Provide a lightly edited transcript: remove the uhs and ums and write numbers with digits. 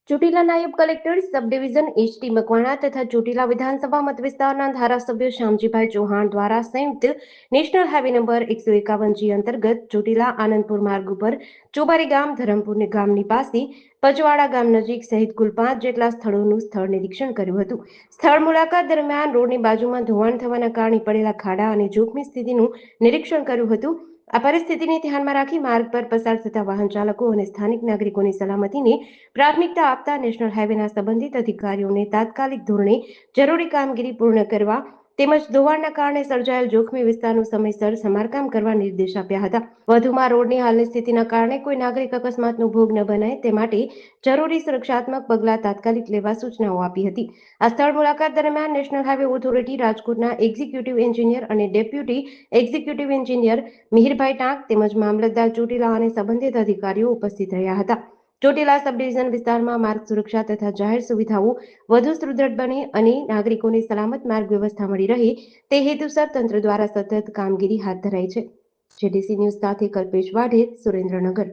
ચોટીલા નાયબ કલેક્ટર સબ ડિવિઝન એચ.ટી. મકવાણા તથા ચોટીલા વિધાનસભા મતવિસ્તારના ધારાસભ્ય શ્યામજીભાઈ ચૌહાણ દ્વારા સંયુક્ત નેશનલ હાઈવે નંબર 151G અંતર્ગત ચોટીલા આનંદપુર માર્ગ ઉપર ચોબારી ગામ ધરમપુર ગામની પાસે પચવાડા ગામ નજીક સહિત કુલ 5 જેટલા સ્થળોનું સ્થળ નિરીક્ષણ કર્યું હતું. સ્થળ મુલાકાત દરમિયાન રોડની બાજુમાં ધોવાણ થવાના કારણે પડેલા ખાડા અને જોખમી સ્થિતિનું નિરીક્ષણ કર્યું હતું. આ પરિસ્થિતિને ધ્યાનમાં રાખી માર્ગ પર પસાર થતા વાહન ચાલકો અને સ્થાનિક નાગરિકોની સલામતીને પ્રાથમિકતા આપતા નેશનલ હાઈવેના સંબંધિત અધિકારીઓને તાત્કાલિક ધોરણે જરૂરી કામગીરી પૂર્ણ કરવા તેમજ ધોવાણના કારણે સર્જાયેલ જોખમી વિસ્તારનું સમયસર સમારકામ કરવા નિર્દેશ આપ્યા હતા. વધુમાં રોડની હાલની સ્થિતિના કારણે કોઈ નાગરિક અકસ્માતનો ભોગ ન બને તે માટે જરૂરી સુરક્ષાત્મક પગલાં તાત્કાલિક લેવા સૂચનાઓ આપી હતી. આ સ્થળ મુલાકાત દરમિયાન નેશનલ હાઈવે ઓથોરિટી રાજકોટના એક્ઝિક્યુટિવ એન્જિનિયર અને ડેપ્યુટી એક્ઝિક્યુટિવ એન્જિનિયર મિહિરભાઈ ટાંક તેમજ મામલતદાર ચોટીલા અને સંબંધિત અધિકારીઓ ઉપસ્થિત રહ્યા હતા. ચોટીલા સબ ડિવિઝન વિસ્તારમાં માર્ગ સુરક્ષા તથા જાહેર સુવિધાઓ વધુ સુદૃઢ બને અને નાગરિકોને સલામત માર્ગ વ્યવસ્થા મળી રહે તે હેતુસર તંત્ર દ્વારા સતત કામગીરી હાથ ધરાઈ છે. જેડીસી ન્યૂઝ સાથે કલ્પેશ વાઢેર, સુરેન્દ્રનગર.